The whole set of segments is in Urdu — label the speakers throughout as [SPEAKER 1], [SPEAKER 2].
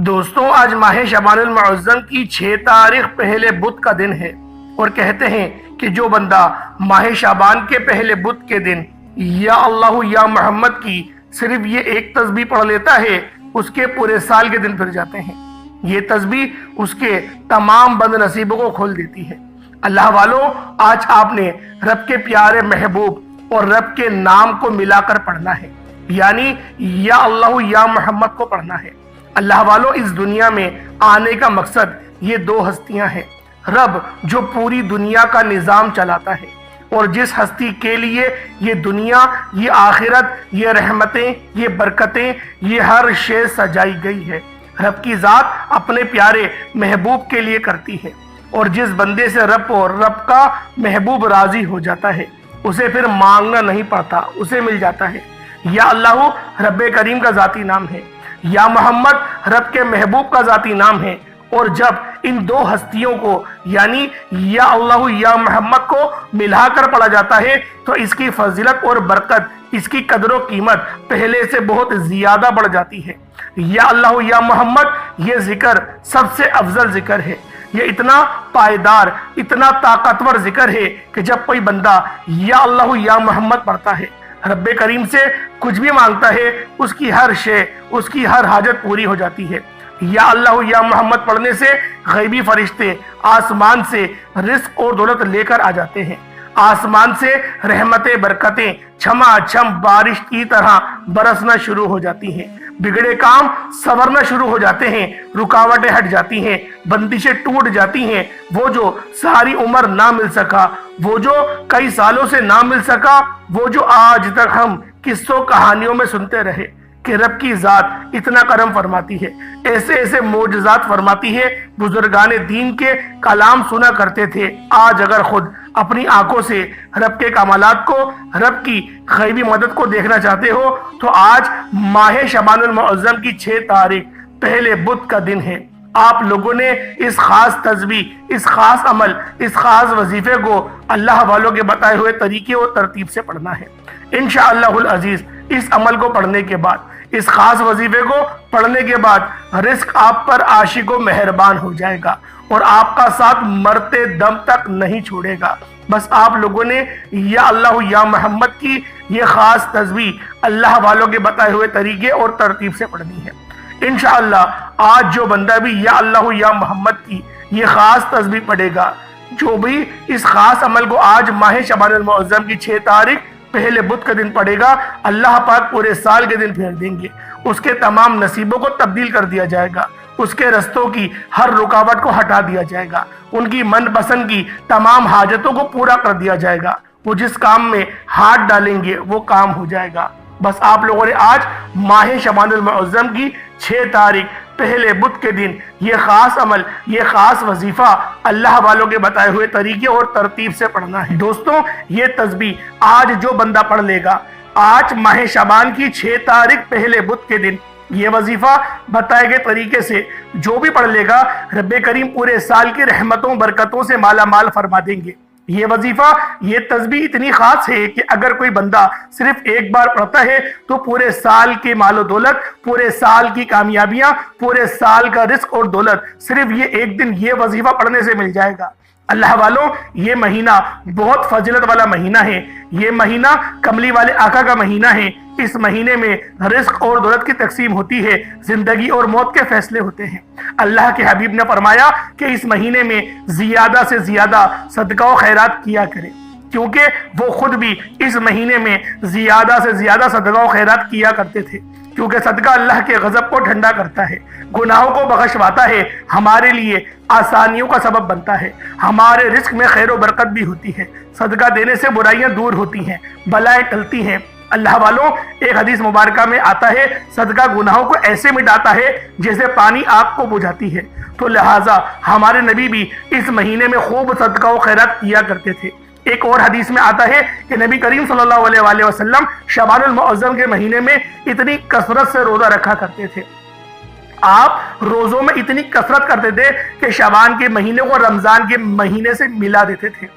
[SPEAKER 1] دوستوں، آج ماہ شعبان المعظم کی 6 تاریخ پہلے بدھ کا دن ہے اور کہتے ہیں کہ جو بندہ ماہ شعبان کے پہلے بدھ کے دن یا اللہ یا محمد کی صرف یہ ایک تسبیح پڑھ لیتا ہے، اس کے پورے سال کے دن پھر جاتے ہیں۔ یہ تسبیح اس کے تمام بد نصیبوں کو کھول دیتی ہے۔ اللہ والوں، آج آپ نے رب کے پیارے محبوب اور رب کے نام کو ملا کر پڑھنا ہے، یعنی یا اللہ یا محمد کو پڑھنا ہے۔ اللہ والوں، اس دنیا میں آنے کا مقصد یہ 2 ہستیاں ہیں۔ رب جو پوری دنیا کا نظام چلاتا ہے اور جس ہستی کے لیے یہ دنیا، یہ آخرت، یہ رحمتیں، یہ برکتیں، یہ ہر شے سجائی گئی ہے، رب کی ذات اپنے پیارے محبوب کے لیے کرتی ہے۔ اور جس بندے سے رب اور رب کا محبوب راضی ہو جاتا ہے، اسے پھر مانگنا نہیں پڑتا، اسے مل جاتا ہے۔ یا اللہ رب کریم کا ذاتی نام ہے، یا محمد رب کے محبوب کا ذاتی نام ہے۔ اور جب ان 2 ہستیوں کو یعنی یا اللہ یا محمد کو ملا کر پڑھا جاتا ہے تو اس کی فضیلت اور برکت، اس کی قدر و قیمت پہلے سے بہت زیادہ بڑھ جاتی ہے۔ یا اللہ یا محمد یہ ذکر سب سے افضل ذکر ہے۔ یہ اتنا پائیدار، اتنا طاقتور ذکر ہے کہ جب کوئی بندہ یا اللہ یا محمد پڑھتا ہے، رب کریم سے کچھ بھی مانگتا ہے، اس کی ہر شے، اس کی ہر حاجت پوری ہو جاتی ہے۔ یا اللہ یا محمد پڑھنے سے غیبی فرشتے آسمان سے رزق اور دولت لے کر آ جاتے ہیں۔ آسمان سے رحمتیں، برکتیں چھما چھم بارش کی طرح برسنا شروع ہو جاتی ہیں۔ بگڑے کام سنورنا شروع ہو جاتے ہیں، رکاوٹیں ہٹ جاتی ہیں، بندشیں ٹوٹ جاتی ہیں۔ وہ جو ساری عمر نہ مل سکا، وہ جو کئی سالوں سے نہ مل سکا، وہ جو آج تک ہم قصوں کہانیوں میں سنتے رہے کہ رب کی ذات اتنا کرم فرماتی ہے، ایسے ایسے معجزات فرماتی ہے۔ بزرگان دین کے کلام سنا کرتے تھے، آج اگر خود اپنی آنکھوں سے رب کے کمالات کو، رب کی غیبی مدد کو دیکھنا چاہتے ہو تو آج ماہ شعبان المعظم کی 6 تاریخ پہلے بدھ کا دن ہے۔ آپ لوگوں نے اس خاص تسبیح، اس خاص عمل، اس خاص وظیفے کو اللہ والوں کے بتائے ہوئے طریقے اور ترتیب سے پڑھنا ہے۔ انشاءاللہ العزیز اس عمل کو پڑھنے کے بعد، اس خاص وظیفے کو پڑھنے کے بعد رزق آپ پر عاشق و مہربان ہو جائے گا اور آپ کا ساتھ مرتے دم تک نہیں چھوڑے گا۔ بس آپ لوگوں نے یا اللہ یا محمد کی یہ خاص تسبیح اللہ والوں کے بتائے ہوئے طریقے اور ترتیب سے پڑھنی ہے۔ انشاءاللہ آج جو بندہ بھی یا اللہ یا محمد کی یہ خاص تسبیح پڑھے گا، جو بھی اس خاص عمل کو آج ماہ شعبان المعظم کی 6 تاریخ پہلے بدھ کا دن پڑھے گا، اللہ پاک پورے سال کے دن پھیر دیں گے۔ اس کے تمام نصیبوں کو تبدیل کر دیا جائے گا، اس کے رستوں کی ہر رکاوٹ کو ہٹا دیا جائے گا، ان کی من پسند کی تمام حاجتوں کو پورا کر دیا جائے گا۔ وہ جس کام میں ہاتھ ڈالیں گے وہ کام ہو جائے گا۔ بس آپ لوگوں نے آج ماہ شعبان المعظم کی 6 تاریخ پہلے بدھ کے دن یہ خاص عمل، یہ خاص وظیفہ اللہ والوں کے بتائے ہوئے طریقے اور ترتیب سے پڑھنا ہے۔ دوستوں، یہ تسبیح آج جو بندہ پڑھ لے گا، آج ماہ شعبان کی 6 تاریخ پہلے بدھ کے دن یہ وظیفہ بتائے گئے طریقے سے جو بھی پڑھ لے گا، رب کریم پورے سال کی رحمتوں برکتوں سے مالا مال فرما دیں گے۔ یہ وظیفہ، یہ تسبیح اتنی خاص ہے کہ اگر کوئی بندہ صرف ایک بار پڑھتا ہے تو پورے سال کے مال و دولت، پورے سال کی کامیابیاں، پورے سال کا رزق اور دولت صرف یہ ایک دن یہ وظیفہ پڑھنے سے مل جائے گا۔ اللہ والوں، یہ مہینہ بہت فضیلت والا مہینہ ہے۔ یہ مہینہ کملی والے آقا کا مہینہ ہے۔ اس مہینے میں رزق اور دولت کی تقسیم ہوتی ہے، زندگی اور موت کے فیصلے ہوتے ہیں۔ اللہ کے حبیب نے فرمایا کہ اس مہینے میں زیادہ سے زیادہ صدقہ و خیرات کیا کریں، کیونکہ وہ خود بھی اس مہینے میں زیادہ سے زیادہ صدقہ و خیرات کیا کرتے تھے، کیونکہ صدقہ اللہ کے غضب کو ٹھنڈا کرتا ہے، گناہوں کو بخشواتا ہے، ہمارے لیے آسانیوں کا سبب بنتا ہے، ہمارے رزق میں خیر و برکت بھی ہوتی ہے۔ صدقہ دینے سے برائیاں دور ہوتی ہیں، بلائیں ٹلتی ہیں۔ اللہ والوں، ایک حدیث مبارکہ میں آتا ہے، صدقہ گناہوں کو ایسے مٹاتا ہے جیسے پانی آگ کو بجھاتی ہے۔ تو لہٰذا ہمارے نبی بھی اس مہینے میں خوب صدقہ و خیرات کیا کرتے تھے۔ ایک اور حدیث میں آتا ہے کہ نبی کریم صلی اللہ علیہ وآلہ وسلم شعبان المعظم کے مہینے میں اتنی کثرت سے روزہ رکھا کرتے تھے، آپ روزوں میں اتنی کثرت کرتے تھے کہ شعبان کے مہینے کو رمضان کے مہینے سے ملا دیتے تھے۔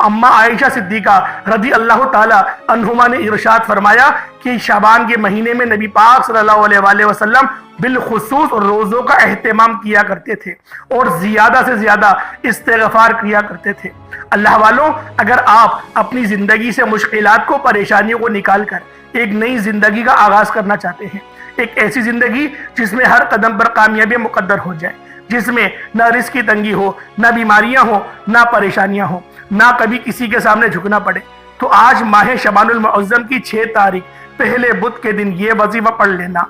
[SPEAKER 1] اما عائشہ صدیقہ رضی اللہ تعالی عنہما نے ارشاد فرمایا کہ شعبان کے مہینے میں نبی پاک صلی اللہ علیہ وآلہ وسلم بالخصوص روزوں کا اہتمام کیا کرتے تھے اور زیادہ سے زیادہ استغفار کیا کرتے تھے۔ اللہ والوں، اگر آپ اپنی زندگی سے مشکلات کو، پریشانیوں کو نکال کر ایک نئی زندگی کا آغاز کرنا چاہتے ہیں، ایک ایسی زندگی جس میں ہر قدم پر کامیابی مقدر ہو جائے، جس میں نہ رزق کی تنگی ہو، نہ بیماریاں ہوں، نہ پریشانیاں ہوں، نہ کبھی کسی کے سامنے جھکنا پڑے، تو آج ماہ شعبان المعظم کی 6 تاریخ پہلے بدھ کے دن یہ وظیفہ پڑھ لینا۔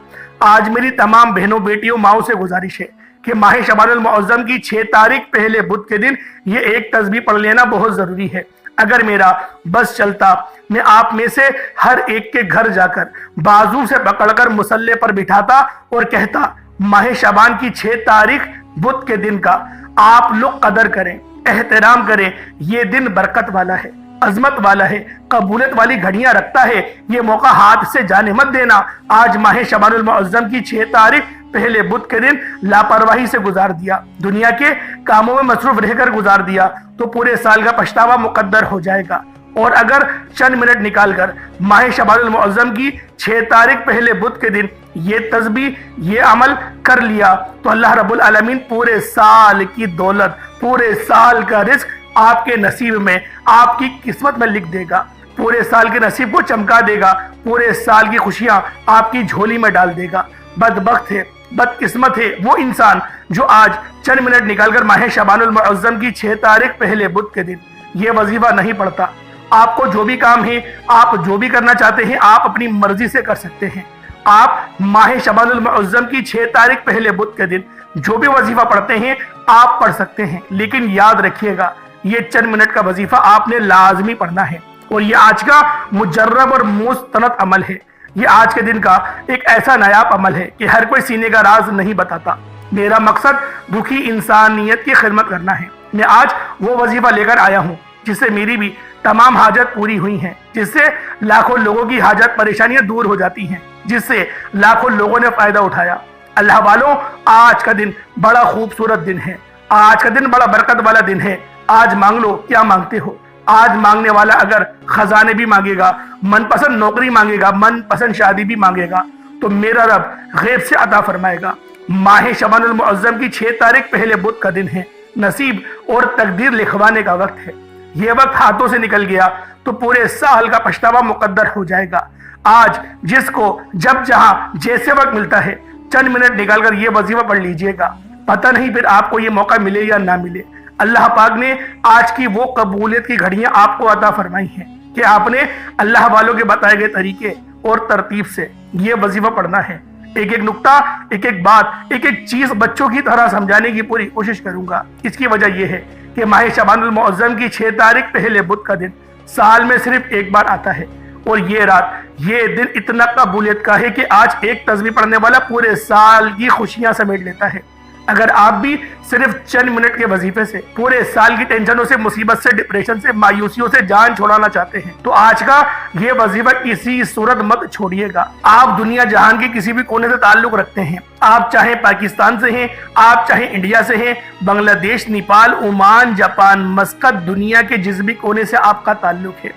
[SPEAKER 1] آج میری تمام بہنوں، بیٹیوں، ماؤں سے گزارش ہے کہ ماہ شعبان المعظم کی 6 تاریخ پہلے بدھ کے دن یہ ایک تسبیح پڑھ لینا بہت ضروری ہے۔ اگر میرا بس چلتا، میں آپ میں سے ہر ایک کے گھر جا کر بازو سے پکڑ کر مصلی پر بٹھاتا اور کہتا، ماہ شعبان کی 6 تاریخ بدھ کے دن کا آپ لوگ قدر کریں، احترام کریں، یہ دن برکت والا ہے، عظمت والا ہے، قبولیت والی گھڑیاں رکھتا ہے، یہ موقع ہاتھ سے جانے مت دینا۔ آج ماہ شعبان المعظم کی 6 تاریخ پہلے بدھ کے دن لاپرواہی سے گزار دیا، دنیا کے کاموں میں مصروف رہ کر گزار دیا تو پورے سال کا پچھتاوا مقدر ہو جائے گا۔ اور اگر چند منٹ نکال کر ماہ شعبان المعظم کی 6 تاریخ پہلے بدھ کے دن یہ تسبیح، یہ عمل کر لیا تو اللہ رب العالمین پورے سال کی دولت، پورے سال کا رزق آپ کے نصیب میں، آپ کی قسمت میں لکھ دے گا، پورے سال کے نصیب کو چمکا دے گا، پورے سال کی خوشیاں آپ کی جھولی میں ڈال دے گا۔ بدبخت ہے، بدقسمت ہے وہ انسان جو آج چند منٹ نکال کر ماہ شعبان المعظم کی 6 تاریخ پہلے بدھ کے دن یہ وظیفہ نہیں پڑھتا۔ آپ کو جو بھی کام ہے، آپ جو بھی کرنا چاہتے ہیں، آپ اپنی مرضی سے کر سکتے ہیں۔ آپ ماہ شعبان المعظم کی 6 تاریخ پہلے بدھ کے دن جو بھی وظیفہ پڑھتے ہیں آپ پڑھ سکتے ہیں، لیکن یاد رکھیے گا یہ چند منٹ کا وظیفہ آپ نے لازمی پڑھنا ہے، اور یہ آج کا مجرب اور مستند عمل ہے۔ یہ آج کے دن کا ایک ایسا نایاب عمل ہے کہ ہر کوئی سینے کا راز نہیں بتاتا۔ میرا مقصد دکھی انسانیت کی خدمت کرنا ہے۔ میں آج وہ وظیفہ لے کر آیا ہوں جس سے میری بھی تمام حاجت پوری ہوئی ہیں، جس سے لاکھوں لوگوں کی حاجت پریشانیاں دور ہو جاتی ہیں، جس سے لاکھوں لوگوں نے فائدہ اٹھایا۔ اللہ والوں، آج کا دن بڑا خوبصورت دن ہے، آج کا دن بڑا برکت والا دن ہے۔ آج مانگ لو کیا مانگتے ہو۔ آج مانگنے والا اگر خزانے بھی مانگے گا، من پسند نوکری مانگے گا، من پسند شادی بھی مانگے گا تو میرا رب غیب سے عطا فرمائے گا۔ ماہ شعبان المعظم کی 6 تاریخ پہلے بدھ کا دن ہے، نصیب اور تقدیر لکھوانے کا وقت ہے۔ یہ وقت ہاتھوں سے نکل گیا تو پورے سال کا پچھتاوا مقدر ہو جائے گا۔ آج جس کو جب جہاں جیسے وقت ملتا ہے چند منٹ نکال کر یہ وظیفہ پڑھ لیجئے گا، پتہ نہیں پھر آپ کو یہ موقع ملے یا نہ ملے۔ اللہ پاک نے آج کی وہ قبولیت کی گھڑیاں آپ کو عطا فرمائی ہیں کہ آپ نے اللہ والوں کے بتائے گئے طریقے اور ترتیب سے یہ وظیفہ پڑھنا ہے۔ ایک ایک نقطہ، ایک ایک بات، ایک ایک چیز بچوں کی طرح سمجھانے کی پوری کوشش کروں گا۔ اس کی وجہ یہ ہے کہ ماہ شعبان المعظم کی 6 تاریخ پہلے بدھ کا دن سال میں صرف ایک بار آتا ہے، اور یہ رات، یہ دن اتنا قبولیت کا ہے کہ آج ایک تسبیح پڑھنے والا پورے سال کی خوشیاں سمیٹ لیتا ہے۔ اگر آپ بھی صرف چند منٹ کے وظیفے سے پورے سال کی ٹینشنوں سے، مصیبت سے، ڈپریشن سے، مایوسیوں سے جان چھوڑانا چاہتے ہیں تو آج کا یہ وظیفہ کسی صورت مت چھوڑیے گا۔ آپ دنیا جہان کے کسی بھی کونے سے تعلق رکھتے ہیں، آپ چاہے پاکستان سے ہیں، آپ چاہے انڈیا سے ہیں، بنگلہ دیش، نیپال، عمان، جاپان، مسقط، دنیا کے جس بھی کونے سے آپ کا تعلق ہے،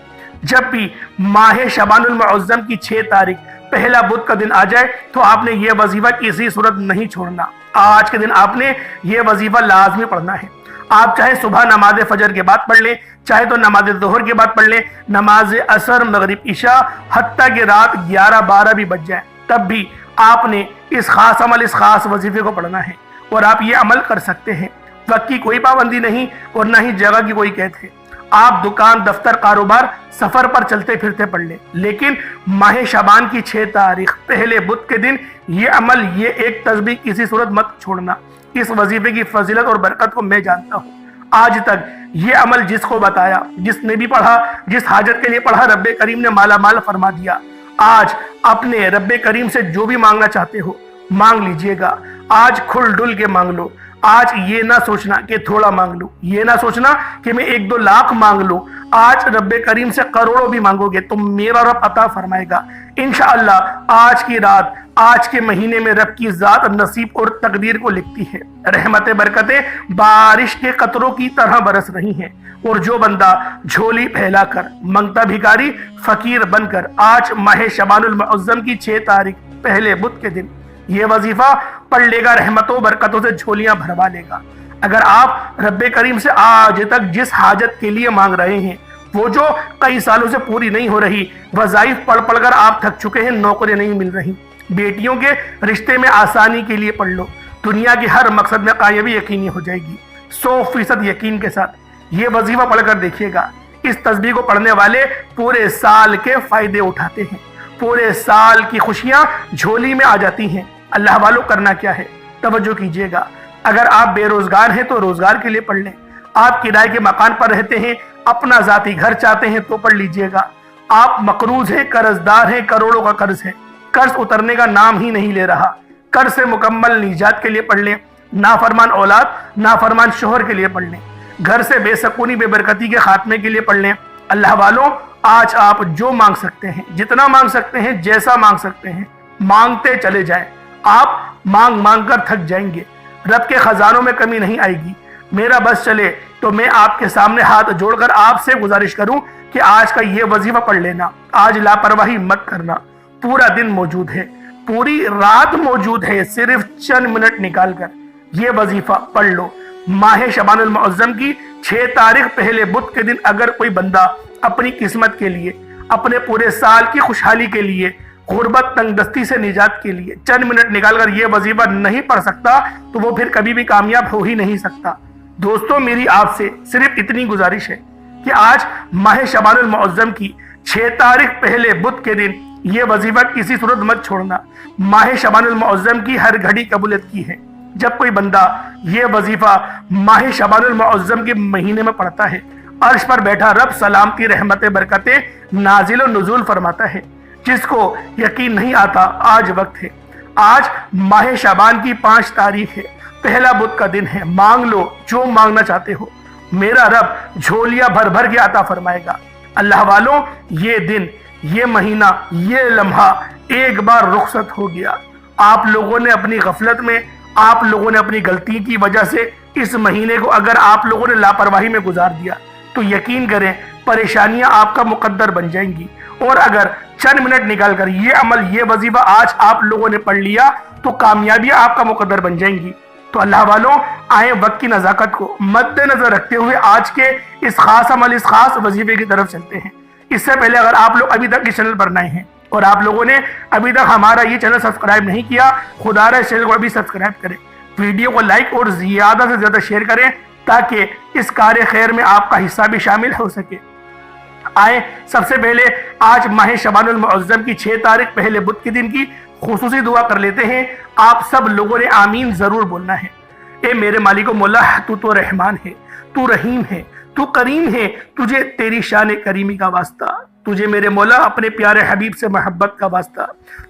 [SPEAKER 1] جب بھی ماہ شعبان المعظم کی 6 تاریخ پہلا بدھ کا دن آ جائے تو آپ نے یہ وظیفہ کسی صورت نہیں چھوڑنا۔ آج کے دن آپ نے یہ وظیفہ لازمی پڑھنا ہے۔ آپ چاہے صبح نماز فجر کے بعد پڑھ لیں، چاہے تو نماز ظہر کے بعد پڑھ لیں، نماز عصر، مغرب، عشاء، حتیٰ کہ رات 11-12 بھی بج جائیں، تب بھی آپ نے اس خاص عمل، اس خاص وظیفے کو پڑھنا ہے، اور آپ یہ عمل کر سکتے ہیں۔ وقت کی کوئی پابندی نہیں اور نہ ہی جگہ کی کوئی قید ہے۔ آپ دکان، دفتر، کاروبار، سفر پر چلتے پھرتے پڑھ لیں، لیکن ماہ شعبان کی 6 تاریخ پہلے بدھ کے دن یہ عمل، یہ ایک تسبیح کسی صورت مت چھوڑنا۔ اس وظیفے کی فضیلت اور برکت کو میں جانتا ہوں۔ آج تک یہ عمل جس کو بتایا، جس نے بھی پڑھا، جس حاجت کے لیے پڑھا، رب کریم نے مالا مال فرما دیا۔ آج اپنے رب کریم سے جو بھی مانگنا چاہتے ہو مانگ لیجئے گا۔ آج کھل ڈل کے مانگ لو۔ آج یہ نہ سوچنا کہ تھوڑا مانگ لوں، یہ نہ سوچنا کہ میں 1-2 لاکھ مانگ لوں۔ آج رب کریم سے کروڑوں بھی مانگو گے تو میرا رب عطا فرمائے گا انشاءاللہ۔ آج کی رات، آج کے مہینے میں رب کی ذات نصیب اور تقدیر کو لکھتی ہے۔ رحمت برکتیں بارش کے قطروں کی طرح برس رہی ہیں، اور جو بندہ جھولی پھیلا کر منگتا بھکاری فقیر بن کر آج ماہ شعبان المعظم کی 6 تاریخ پہلے بدھ کے دن یہ وظیفہ پڑھ لے گا، رحمتوں برکتوں سے جھولیاں بھروا لے گا۔ اگر آپ رب کریم سے آج تک جس حاجت کے لیے مانگ رہے ہیں وہ جو کئی سالوں سے پوری نہیں ہو رہی، وظائف پڑھ پڑھ کر آپ تھک چکے ہیں، نوکری نہیں مل رہی، بیٹیوں کے رشتے میں آسانی کے لیے پڑھ لو، دنیا کے ہر مقصد میں کامیابی یقینی ہو جائے گی 100% یقین کے ساتھ یہ وظیفہ پڑھ کر دیکھیے گا۔ اس تسبیح کو پڑھنے والے پورے سال کے فائدے اٹھاتے ہیں، پورے سال کی خوشیاں جھولی میں آ جاتی ہیں۔ اللہ والوں کرنا کیا ہے، توجہ کیجئے گا۔ اگر آپ بے روزگار ہیں تو روزگار کے لیے پڑھ لیں، آپ کرائے کے مکان پر رہتے ہیں، اپنا ذاتی گھر چاہتے ہیں تو پڑھ لیجئے گا، آپ مقروض ہیں، قرض دار ہیں، کروڑوں کا قرض ہے، قرض اترنے کا نام ہی نہیں لے رہا، قرض سے مکمل نجات کے لیے پڑھ لیں، نافرمان اولاد، نافرمان شوہر کے لیے پڑھ لیں، گھر سے بے سکونی بے برکتی کے خاتمے کے لیے پڑھ لیں۔ اللہ والوں آج آپ جو مانگ سکتے ہیں، جتنا مانگ سکتے ہیں، جیسا مانگ سکتے ہیں، مانگتے چلے جائیں، آپ مانگ مانگ کر تھک جائیں گے، رب کے خزانوں میں کمی نہیں آئے گی۔ میرا بس چلے تو میں آپ کے سامنے ہاتھ جوڑ کر آپ سے گزارش کروں کہ آج کا یہ وظیفہ پڑھ لینا، آج لاپرواہی مت کرنا، پورا دن موجود ہے، پوری رات موجود ہے، صرف چند منٹ نکال کر یہ وظیفہ پڑھ لو۔ ماہ شعبان المعظم کی 6 تاریخ پہلے بدھ کے دن اگر کوئی بندہ اپنی قسمت کے لیے، اپنے پورے سال کی خوشحالی کے لیے، غربت تنگ دستی سے نجات کے لیے چند منٹ نکال کر یہ وظیفہ نہیں پڑھ سکتا تو وہ پھر کبھی بھی کامیاب ہو ہی نہیں سکتا۔ دوستوں میری آپ سے صرف اتنی گزارش ہے کہ آج ماہ شعبان المعظم کی 6 تاریخ پہلے بدھ کے دن یہ وظیفہ کسی صورت مت چھوڑنا۔ ماہ شعبان المعظم کی ہر گھڑی قبولیت کی ہے۔ جب کوئی بندہ یہ وظیفہ ماہ شعبان المعظم کے مہینے میں پڑھتا ہے، عرش پر بیٹھا رب سلامتی رحمت برکتیں نازل و نزول فرماتا ہے۔ جس کو یقین نہیں آتا آج وقت ہے، آج ماہ شعبان کی 5 تاریخ ہے، پہلا بدھ کا دن ہے، مانگ لو جو مانگنا چاہتے ہو، میرا رب جھولیاں بھر بھر کے عطا فرمائے گا۔ اللہ والوں یہ دن، یہ مہینہ، یہ لمحہ ایک بار رخصت ہو گیا۔ آپ لوگوں نے اپنی غفلت میں، آپ لوگوں نے اپنی غلطی کی وجہ سے اس مہینے کو اگر آپ لوگوں نے لاپرواہی میں گزار دیا تو یقین کریں پریشانیاں آپ کا مقدر بن جائیں گی، اور اگر چند منٹ نکال کر یہ عمل، یہ وظیفہ آج آپ لوگوں نے پڑھ لیا تو کامیابیاں آپ کا مقدر بن جائیں گی۔ تو اللہ والوں آئیں وقت کی نزاکت کو مد نظر رکھتے ہوئے آج کے اس خاص عمل، اس خاص وظیفے کی طرف چلتے ہیں۔ اس سے پہلے اگر آپ لوگ ابھی تک اس چینل پر نئے ہیں اور آپ لوگوں نے ابھی تک ہمارا یہ چینل سبسکرائب نہیں کیا، خدا را اس چینل کو ابھی سبسکرائب کریں، ویڈیو کو لائک اور زیادہ سے زیادہ شیئر کریں تاکہ اس کار خیر میں آپ کا حصہ بھی شامل ہو سکے۔ آئیں سب سے پہلے آج ماہ شعبان المعظم کی 6 تاریخ پہلے بدھ کے دن کی خصوصی دعا کر لیتے ہیں۔ آپ سب لوگوں نے آمین ضرور بولنا ہے۔ اے میرے مالک و مولا، تو رحمان ہے، تو رحیم ہے، تو کریم ہے، تجھے تیری شان کریمی کا واسطہ، تجھے میرے مولا اپنے پیارے حبیب سے محبت کا واسطہ،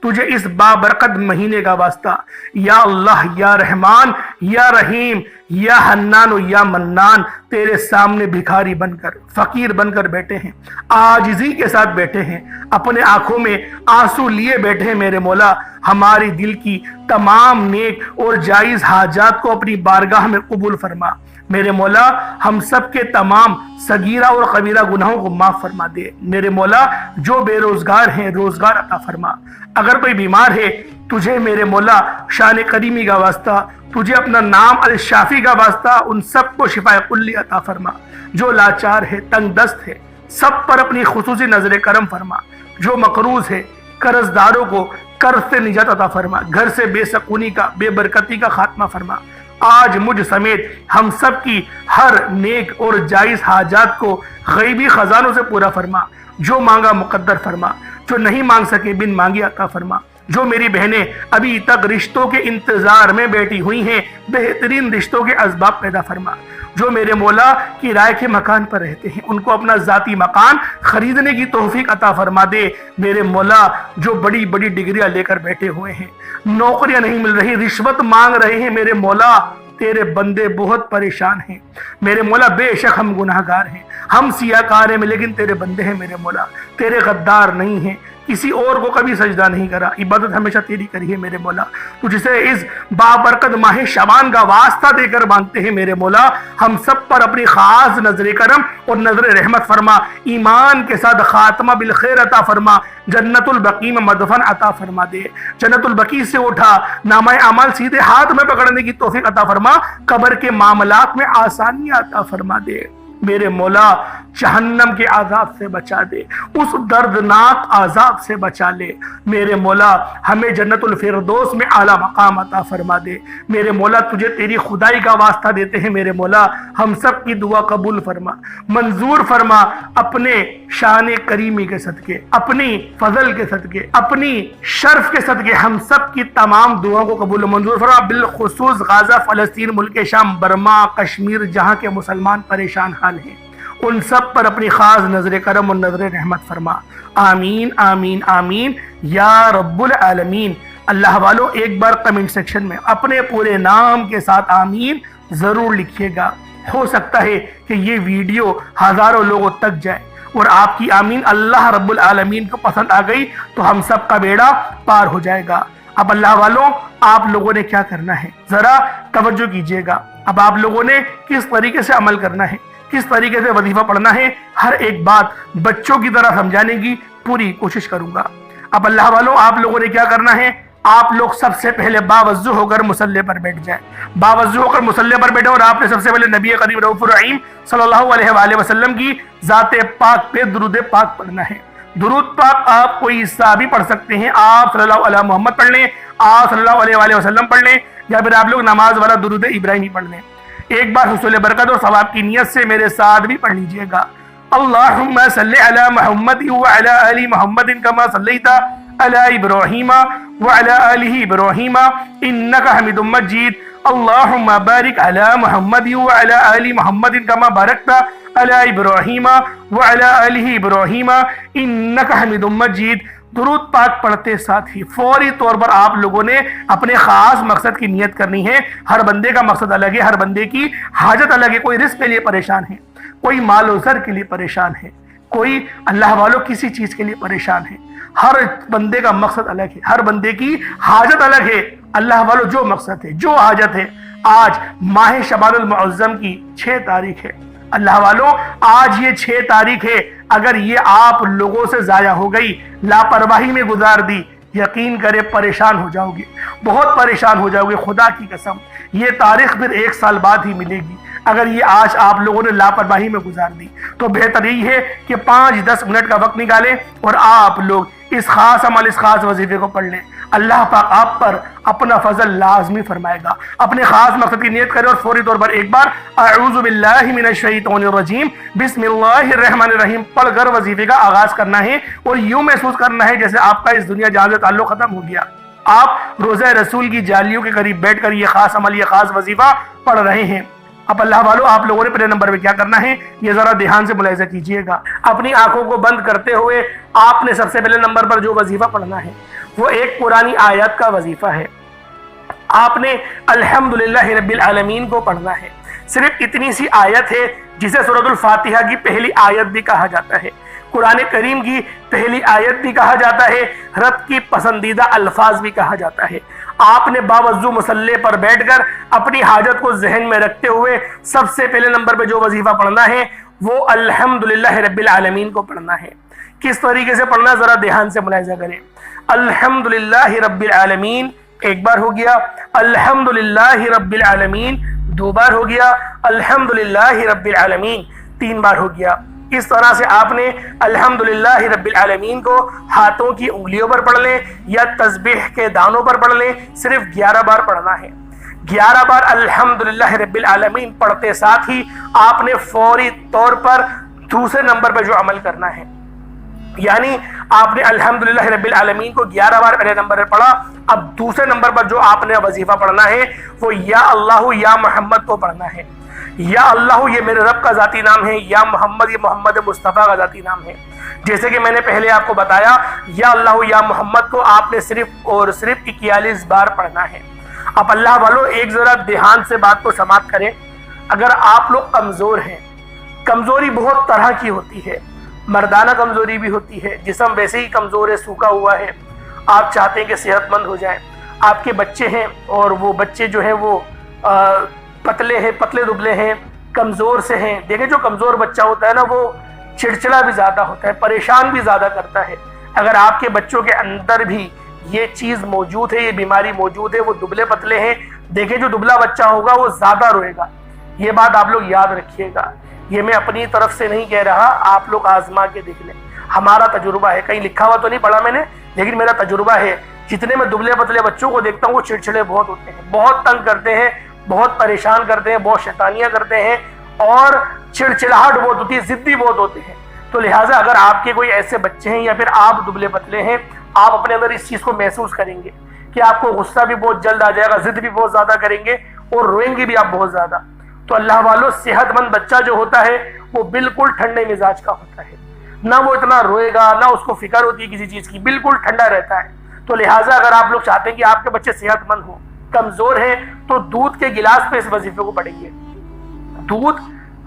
[SPEAKER 1] تجھے اس بابرکت مہینے کا واسطہ، یا اللہ، یا رحمان، یا رحیم، یا حنان و یا منان، تیرے سامنے بھکاری بن کر، فقیر بن کر بیٹھے ہیں، عاجزی کے ساتھ بیٹھے ہیں، اپنے آنکھوں میں آنسو لیے بیٹھے ہیں۔ میرے مولا ہماری دل کی تمام نیک اور جائز حاجات کو اپنی بارگاہ میں قبول فرما۔ میرے مولا ہم سب کے تمام صغیرہ اور کبیرہ گناہوں کو معاف فرما دے۔ میرے مولا جو بے روزگار ہیں روزگار عطا فرما، اگر کوئی بیمار ہے تجھے میرے مولا شان کریمی کا واسطہ، تجھے اپنا نام الشافی کا واسطہ ان سب کو شفا کلی عطا فرما۔ جو لاچار ہے، تنگ دست ہے، سب پر اپنی خصوصی نظر کرم فرما۔ جو مقروض ہے، قرض داروں کو قرض سے نجات عطا فرما، گھر سے بے سکونی کا، بے برکتی کا خاتمہ فرما۔ آج مجھ سمیت ہم سب کی ہر نیک اور جائز حاجات کو غیبی خزانوں سے پورا فرما۔ جو مانگا مقدر فرما، جو نہیں مانگ سکے بن مانگی عطا فرما۔ جو میری بہنیں ابھی تک رشتوں کے انتظار میں بیٹھی ہوئی ہیں، بہترین رشتوں کے اسباب پیدا فرما۔ جو میرے مولا کرائے کے مکان پر رہتے ہیں ان کو اپنا ذاتی مکان خریدنے کی توفیق عطا فرما دے۔ میرے مولا جو بڑی بڑی ڈگریاں لے کر بیٹھے ہوئے ہیں، نوکریاں نہیں مل رہی، رشوت مانگ رہے ہیں، میرے مولا تیرے بندے بہت پریشان ہیں میرے مولا، بے شک ہم گناہگار ہیں، ہم سیاکار ہیں لیکن تیرے بندے ہیں میرے مولا، تیرے غدار نہیں ہیں، کسی اور کو کبھی سجدہ نہیں کرا، عبادت ہمیشہ تیری کری ہے میرے مولا، تو جسے اس بابرکت ماہ شعبان کا واسطہ دے کر مانگتے ہیں میرے مولا، ہم سب پر اپنی خاص نظر کرم اور نظر رحمت فرما، ایمان کے ساتھ خاتمہ بالخیر عطا فرما، جنت البقیع میں مدفن عطا فرما دے، جنت البقیع سے اٹھا نامہ اعمال سیدھے ہاتھ میں پکڑنے کی توفیق عطا فرما، قبر کے معاملات میں آسانی عطا فرما دے میرے مولا، جہنم کے عذاب سے بچا دے، اس دردناک عذاب سے بچا لے میرے مولا، ہمیں جنت الفردوس میں اعلیٰ مقام عطا فرما دے میرے مولا، تجھے تیری خدائی کا واسطہ دیتے ہیں میرے مولا، ہم سب کی دعا قبول فرما، منظور فرما، اپنے شان کریمی کے صدقے، اپنی فضل کے صدقے، اپنی شرف کے صدقے ہم سب کی تمام دعاؤں کو قبول و منظور فرما، بالخصوص غزہ، فلسطین، ملک شام، برما، کشمیر جہاں کے مسلمان پریشان حال ہیں، ان سب پر اپنی خاص نظر کرم اور نظر رحمت فرما، آمین آمین آمین یا رب العالمین۔ اللہ والوں ایک بار کمنٹ سیکشن میں اپنے پورے نام کے ساتھ آمین ضرور لکھیے گا، ہو سکتا ہے کہ یہ ویڈیو ہزاروں لوگوں تک جائے اور آپ کی آمین اللہ رب العالمین کو پسند آ گئی تو ہم سب کا بیڑا پار ہو جائے گا۔ اب اللہ والوں آپ لوگوں نے کیا کرنا ہے ذرا توجہ کیجئے گا، اب آپ لوگوں نے کس طریقے سے عمل کرنا ہے، کس طریقے سے وظیفہ پڑھنا ہے، ہر ایک بات بچوں کی طرح سمجھانے کی پوری کوشش کروں گا۔ اب اللہ والوں آپ لوگوں نے کیا کرنا ہے، آپ لوگ سب سے پہلے باوضو ہو کر مصلی پر بیٹھ جائیں، باوضو ہو کر مصلی پر بیٹھیں اور آپ نے سب سے پہلے نبی کریم رؤوف الرحیم صلی اللہ علیہ وآلہ وسلم کی ذات پاک پہ درود پاک پڑھنا ہے۔ درود پاک آپ کوئی حصہ بھی پڑھ سکتے ہیں، آپ صلی اللہ علیہ محمد پڑھ لیں، آپ صلی اللہ علیہ وآلہ وسلم پڑھ لیں، یا پھر آپ لوگ نماز والا درود ابراہیمی پڑھ لیں۔ ایک بار حصول برکت اور ثواب کی نیت سے میرے ساتھ بھی پڑھ لیجئے گا، اللہم صلی علی محمد وعلی آل محمد کما صلیت علی ابراہیم وعلی آل ابراہیم انکا حمید مجید، اللہم بارک علی محمد وعلی آل محمد کما بارکت علی ابراہیم وعلی آل ابراہیم انکا حمید مجید۔ درود پاک پڑھتے ساتھ ہی فوری طور پر آپ لوگوں نے اپنے خاص مقصد کی نیت کرنی ہے۔ ہر بندے کا مقصد الگ ہے، ہر بندے کی حاجت الگ ہے، کوئی رزق کے لیے پریشان ہے، کوئی مال و زر کے لیے پریشان ہے، کوئی اللہ والوں کسی چیز کے لیے پریشان ہے، ہر بندے کا مقصد الگ ہے، ہر بندے کی حاجت الگ ہے۔ اللہ والوں جو مقصد ہے، جو حاجت ہے، آج ماہ شعبان المعظم کی 6 تاریخ ہے، اللہ والوں آج یہ 6 تاریخ ہے، اگر یہ آپ لوگوں سے ضائع ہو گئی، لاپرواہی میں گزار دی، یقین کرے پریشان ہو جاؤ گے، بہت پریشان ہو جاؤ گے، خدا کی قسم یہ تاریخ پھر 1 سال بعد ہی ملے گی۔ اگر یہ آج آپ لوگوں نے لاپرواہی میں گزار دی تو بہتر یہ ہے کہ 5-10 منٹ کا وقت نکالیں اور آپ لوگ اس خاص عمل، اس خاص وظیفے کو پڑھ لیں، اللہ پاک آپ پر اپنا فضل لازمی فرمائے گا۔ اپنے خاص مقصد کی نیت کریں اور فوری طور پر ایک بار اعوذ باللہ من الشیطان الرجیم بسم اللہ الرحمن الرحیم پڑھ کر وظیفے کا آغاز کرنا ہے اور یوں محسوس کرنا ہے جیسے آپ کا اس دنیا جہاں سے تعلق ختم ہو گیا، آپ روضہ رسول کی جالیوں کے قریب بیٹھ کر یہ خاص عمل، یہ خاص وظیفہ پڑھ رہے ہیں۔ اب اللہ والوں آپ لوگوں نے پہلے نمبر پہ کیا کرنا ہے یہ ذرا دھیان سے ملاحظہ کیجئے گا۔ اپنی آنکھوں کو بند کرتے ہوئے آپ نے سب سے پہلے نمبر پر جو وظیفہ پڑھنا ہے وہ ایک قرآنی آیت کا وظیفہ ہے۔ آپ نے الحمدللہ رب العالمین کو پڑھنا ہے۔ صرف اتنی سی آیت ہے جسے سورۃ الفاتحہ کی پہلی آیت بھی کہا جاتا ہے، قرآن کریم کی پہلی آیت بھی کہا جاتا ہے، رب کی پسندیدہ الفاظ بھی کہا جاتا ہے۔ آپ نے باوضو مصلی پر بیٹھ کر اپنی حاجت کو ذہن میں رکھتے ہوئے سب سے پہلے نمبر پہ جو وظیفہ پڑھنا ہے وہ الحمدللہ رب العالمین کو پڑھنا ہے۔ کس طریقے سے پڑھنا ذرا دھیان سے ملاحظہ کریں۔ الحمدللہ رب العالمین ایک بار ہو گیا، الحمدللہ رب العالمین 2 بار ہو گیا، الحمدللہ رب العالمین 3 بار ہو گیا۔ اس طرح سے آپ نے الحمدللہ رب العالمین کو ہاتھوں کی انگلیوں پر پڑھ لیں یا تسبیح کے دانوں پر پڑھ لیں، صرف 11 بار پڑھنا ہے۔ 11 بار الحمدللہ رب العالمین پڑھتے ساتھ ہی آپ نے فوری طور پر دوسرے نمبر پہ جو عمل کرنا ہے، یعنی آپ نے الحمدللہ رب العالمین کو 11 بار پہلے نمبر پر پڑھا، اب دوسرے نمبر پر جو آپ نے وظیفہ پڑھنا ہے وہ یا اللہ یا محمد کو پڑھنا ہے۔ یا اللہ یہ میرے رب کا ذاتی نام ہے، یا محمد یہ محمد مصطفیٰ کا ذاتی نام ہے۔ جیسے کہ میں نے پہلے آپ کو بتایا یا اللہ یا محمد کو آپ نے صرف اور صرف 41 بار پڑھنا ہے۔ اب اللہ والوں ایک ذرا دھیان سے بات کو سماعت کریں. اگر آپ لوگ کمزور ہیں، کمزوری بہت طرح کی ہوتی ہے. مردانہ کمزوری بھی ہوتی ہے، جسم ویسے ہی کمزور ہے، سوکھا ہوا ہے، آپ چاہتے ہیں کہ صحت مند ہو جائیں. آپ کے بچے ہیں اور وہ بچے جو ہیں وہ پتلے ہیں، پتلے دبلے ہیں، کمزور سے ہیں. دیکھیں جو کمزور بچہ ہوتا ہے نا وہ چڑچڑا بھی زیادہ ہوتا ہے، پریشان بھی زیادہ کرتا ہے. اگر آپ کے بچوں کے اندر بھی یہ چیز موجود ہے، یہ بیماری موجود ہے، وہ دبلے پتلے ہیں، دیکھیں جو دبلا بچہ ہوگا وہ زیادہ روئے گا. یہ بات آپ لوگ یاد رکھیے گا. یہ میں اپنی طرف سے نہیں کہہ رہا، آپ لوگ آزما کے دیکھ لیں. ہمارا تجربہ ہے، کہیں لکھا ہوا تو نہیں پڑھا میں نے، لیکن میرا تجربہ ہے. جتنے میں دبلے پتلے بچوں کو دیکھتا ہوں وہ چڑچڑے بہت ہوتے ہیں، بہت تنگ کرتے ہیں، بہت پریشان کرتے ہیں، بہت شیطانیاں کرتے ہیں اور چڑچڑاہٹ بہت ہوتی ہے، ضدی بہت ہوتے ہیں. تو لہٰذا اگر آپ کے کوئی ایسے بچے ہیں یا پھر آپ دبلے پتلے ہیں، آپ اپنے اندر اس چیز کو محسوس کریں گے کہ آپ کو غصہ بھی بہت جلد آ جائے گا، ضد بھی بہت زیادہ کریں گے اور روئیں گے بھی آپ بہت زیادہ. تو اللہ والوں صحت مند بچہ جو ہوتا ہے وہ بالکل ٹھنڈے مزاج کا ہوتا ہے، نہ وہ اتنا روئے گا، نہ اس کو فکر ہوتی ہے کسی چیز کی، بالکل ٹھنڈا رہتا ہے. تو لہٰذا اگر آپ لوگ چاہتے ہیں کہ آپ کے بچے صحت مند ہوں، کمزور ہیں، تو دودھ کے گلاس پہ اس وظیفے کو پڑھیں گے. دودھ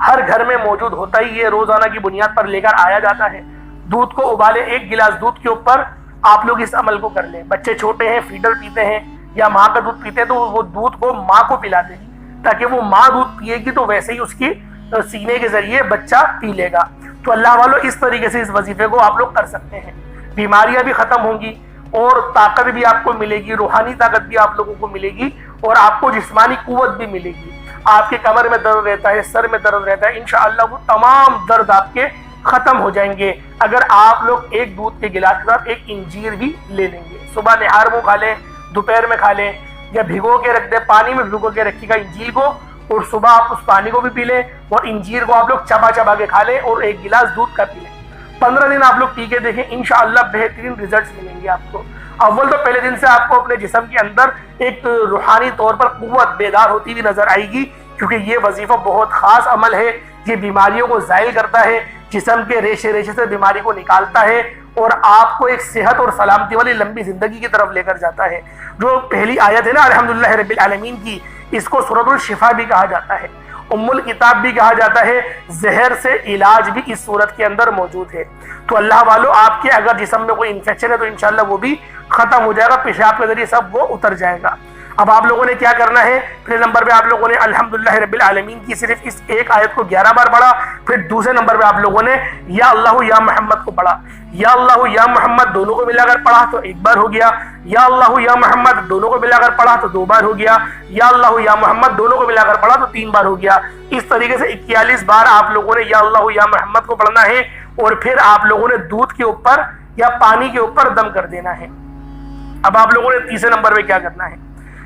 [SPEAKER 1] ہر گھر میں موجود ہوتا ہی ہے، روزانہ کی بنیاد پر لے کر آیا جاتا ہے. دودھ کو ابالے، ایک گلاس دودھ کے اوپر آپ لوگ اس عمل کو کر لیں. بچے چھوٹے ہیں، فیڈر پیتے ہیں یا ماں کا دودھ پیتے ہیں، تو وہ دودھ کو ماں کو پلا دیں تاکہ وہ ماں دودھ پیے گی تو ویسے ہی اس کی سینے کے ذریعے بچہ پی لے گا. تو اللہ والوں اس طریقے سے اس وظیفے کو آپ لوگ کر سکتے ہیں. بیماریاں بھی ختم ہوں گی اور طاقت بھی آپ کو ملے گی، روحانی طاقت بھی آپ لوگوں کو ملے گی اور آپ کو جسمانی قوت بھی ملے گی. آپ کے کمر میں درد رہتا ہے، سر میں درد رہتا ہے، انشاءاللہ وہ تمام درد آپ کے ختم ہو جائیں گے اگر آپ لوگ ایک دودھ کے گلاس کے ساتھ ایک انجیر بھی لے لیں گے. صبح نہار منہ کھا لیں، دوپہر میں کھا لیں یا بھگو کے رکھ دیں، پانی میں بھگو کے رکھیے گا انجیر کو، اور صبح آپ اس پانی کو بھی پی لیں اور انجیر کو آپ لوگ چبا چبا کے کھا لیں اور ایک گلاس دودھ کا پی لیں. 15 دن آپ لوگ پی کے دیکھیں، انشاءاللہ بہترین ریزلٹس ملیں گے آپ کو. اول تو پہلے دن سے آپ کو اپنے جسم کے اندر ایک روحانی طور پر قوت بیدار ہوتی ہوئی نظر آئے گی، کیونکہ یہ وظیفہ بہت خاص عمل ہے. یہ بیماریوں کو زائل کرتا ہے، جسم کے ریشے ریشے سے بیماری کو نکالتا ہے اور آپ کو ایک صحت اور سلامتی والی لمبی زندگی کی طرف لے کر جاتا ہے. جو پہلی آیت ہے نا الحمدللہ رب العالمین کی، اس کو سورۃ الشفا بھی کہا جاتا ہے، ام الکتاب بھی کہا جاتا ہے. زہر سے علاج بھی اس صورت کے اندر موجود ہے. تو اللہ والو آپ کے اگر جسم میں کوئی انفیکشن ہے تو انشاءاللہ وہ بھی ختم ہو جائے گا، پیشاب کے ذریعے سب وہ اتر جائے گا. اب آپ لوگوں نے کیا کرنا ہے، پہلے نمبر پہ آپ لوگوں نے الحمدللہ رب العالمین کی صرف اس ایک آیت کو 11 بار پڑھا. پھر دوسرے نمبر پہ آپ لوگوں نے یا اللہ یا محمد کو پڑھا. یا اللہ یا محمد دونوں کو ملا کر پڑھا تو ایک بار ہو گیا، یا اللہ یا محمد دونوں کو ملا کر پڑھا تو 2 بار ہو گیا، یا اللہ یا محمد دونوں کو ملا کر پڑھا تو 3 بار ہو گیا. اس طریقے سے 41 بار آپ لوگوں نے یا اللہ یا محمد کو پڑھنا ہے اور پھر آپ لوگوں نے دودھ کے اوپر یا پانی کے اوپر دم کر دینا ہے. اب آپ لوگوں نے تیسرے نمبر پہ کیا کرنا ہے،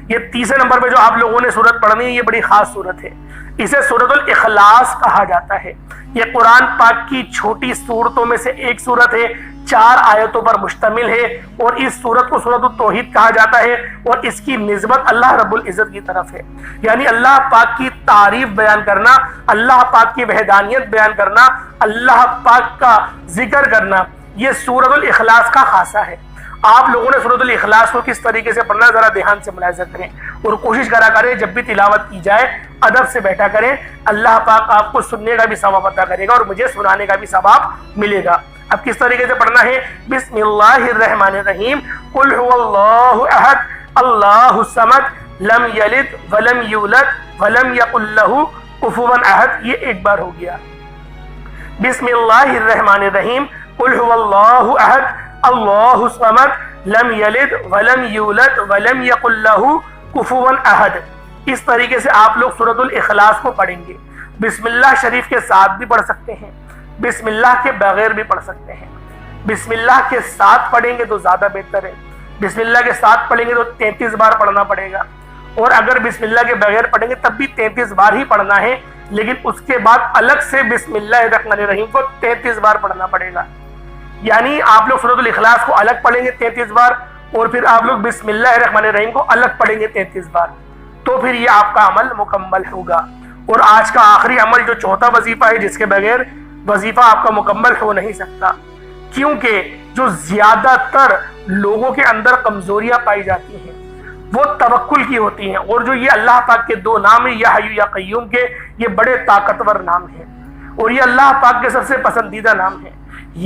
[SPEAKER 1] یہ تیسرے نمبر پہ جو آپ لوگوں نے سورت پڑھنی ہے یہ بڑی خاص سورت ہے. اسے سورۃ الاخلاص کہا جاتا ہے. یہ قرآن پاک کی چھوٹی سورتوں میں سے ایک سورت ہے، 4 آیتوں پر مشتمل ہے اور اس سورت کو سورۃ التوحید کہا جاتا ہے اور اس کی نسبت اللہ رب العزت کی طرف ہے. یعنی اللہ پاک کی تعریف بیان کرنا، اللہ پاک کی وحدانیت بیان کرنا، اللہ پاک کا ذکر کرنا، یہ سورۃ الاخلاص کا خاصہ ہے. آپ لوگوں نے سورۃ الاخلاص کو کس طریقے سے پڑھنا ذرا دھیان سے ملاحظہ کریں اور کوشش کرا کریں جب بھی تلاوت کی جائے ادب سے بیٹھا کریں. اللہ پاک آپ کو سننے کا بھی ثواب عطا کرے گا اور مجھے سنانے کا بھی ثواب ملے گا. اب کس طریقے سے پڑھنا ہے، بسم اللہ الرحمن الرحیم، قل هو اللہ احد اللہ الصمد لم یلد ولم یولد ولم یکن له کفوا احد. یہ ایک بار ہو گیا. بسم اللہ الرحمن الرحیم، قل هو اللہ احد اللہ الصمد لم یلد ولم یولد ولم یکن له کفوا احد. اس طریقے سے آپ لوگ سورۃ الاخلاص کو پڑھیں گے. بسم اللہ شریف کے ساتھ بھی پڑھ سکتے ہیں، بسم اللہ کے بغیر بھی پڑھ سکتے ہیں. بسم اللہ کے ساتھ پڑھیں گے تو زیادہ بہتر ہے. بسم اللہ کے ساتھ پڑھیں گے تو 33 بار پڑھنا پڑے گا، اور اگر بسم اللہ کے بغیر پڑھیں گے تب بھی 33 بار ہی پڑھنا ہے، لیکن اس کے بعد الگ سے بسم اللہ الرحمن الرحیم کو 33 بار پڑھنا پڑے گا. یعنی آپ لوگ سورۃ الاخلاص کو الگ پڑھیں گے 33 بار اور پھر آپ لوگ بسم اللہ الرحمن الرحیم کو الگ پڑھیں گے 33 بار، تو پھر یہ آپ کا عمل مکمل ہوگا. اور آج کا آخری عمل جو چوتھا وظیفہ ہے، جس کے بغیر وظیفہ آپ کا مکمل ہو نہیں سکتا، کیونکہ جو زیادہ تر لوگوں کے اندر کمزوریاں پائی جاتی ہیں وہ توکل کی ہوتی ہیں. اور جو یہ اللہ پاک کے دو نام ہیں یا حی یا قیوم کے، یہ بڑے طاقتور نام ہیں اور یہ اللہ پاک کے سب سے پسندیدہ نام ہیں.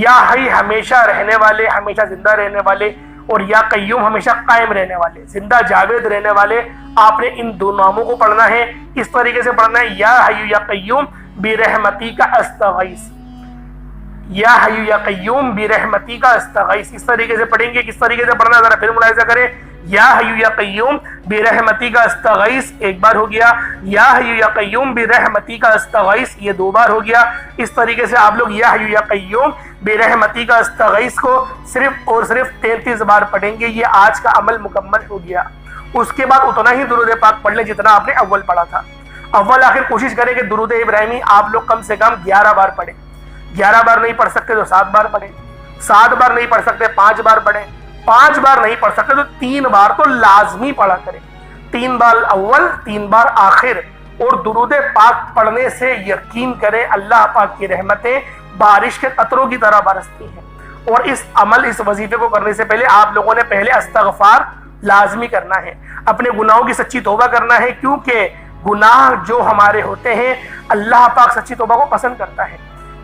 [SPEAKER 1] یا حی ہمیشہ رہنے والے، ہمیشہ زندہ رہنے والے، اور یا قیوم ہمیشہ قائم رہنے والے، زندہ جاوید رہنے والے. آپ نے ان دو ناموں کو پڑھنا ہے. اس طریقے سے پڑھنا ہے یا حی یا قیوم برحمتی کا استغیث، یا حی یا قیوم برحمتی کا استغیث. اس طریقے سے پڑھیں گے. کس طریقے سے پڑھنا ہے ذرا پھر ملاحظہ کریں. یا حی یا قیوم برحمتی کا استغیث ایک بار ہو گیا، یا حی یا قیوم برحمتی کا استغیث یہ دو بار ہو گیا. اس طریقے سے آپ لوگ یا حی یا قیوم برحمتی کا استغیث کو صرف اور صرف 33 بار پڑھیں گے. یہ آج کا عمل مکمل ہو گیا. اس کے بعد اتنا ہی درود پاک پڑھ لیں جتنا آپ نے اول پڑھا تھا. اول آخر کوشش کریں کہ درود ابراہیمی آپ لوگ کم سے کم 11 بار پڑھیں. 11 بار نہیں پڑھ سکتے تو 7 بار پڑھیں. 7 بار نہیں پڑھ سکتے 5 بار پڑھیں. 5 بار نہیں پڑھ سکتے تو 3 بار تو لازمی پڑھا کریں. 3 بار اول، 3 بار آخر. اور درود پاک پڑھنے سے یقین کریں اللہ پاک کی رحمتیں بارش کے قطروں کی طرح برستی ہیں. اور اس عمل، اس وظیفے کو کرنے سے پہلے آپ لوگوں نے پہلے استغفار لازمی کرنا ہے، اپنے گناہوں کی سچی توبہ کرنا ہے، کیونکہ گناہ جو ہمارے ہوتے ہیں اللہ پاک سچی توبہ کو پسند کرتا ہے.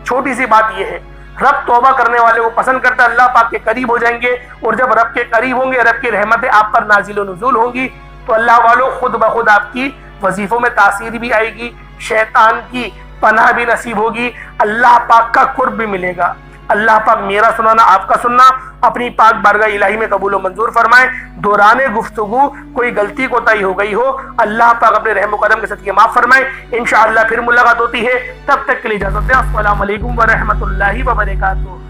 [SPEAKER 1] چھوٹی سی بات یہ ہے، رب توبہ کرنے والے کو پسند کرتا ہے، اللہ پاک کے قریب ہو جائیں گے. اور جب رب کے قریب ہوں گے، رب کی رحمتیں آپ پر نازل و نزول ہوں گی، تو اللہ والوں خود بخود آپ کی وظیفوں میں تاثیر بھی آئے گی، شیطان کی پناہ بھی نصیب ہوگی، اللہ پاک کا قرب بھی ملے گا. اللہ پاک میرا سنانا، آپ کا سننا اپنی پاک بارگاہ الہی میں قبول و منظور فرمائے. دوران گفتگو کوئی غلطی کوتاہی ہو گئی ہو، اللہ پاک اپنے رحم و کرم کے صدقے معاف فرمائے. انشاءاللہ پھر ملاقات ہوتی ہے، تب تک کے لیے اجازت دیں. السلام علیکم ورحمۃ اللہ وبرکاتہ.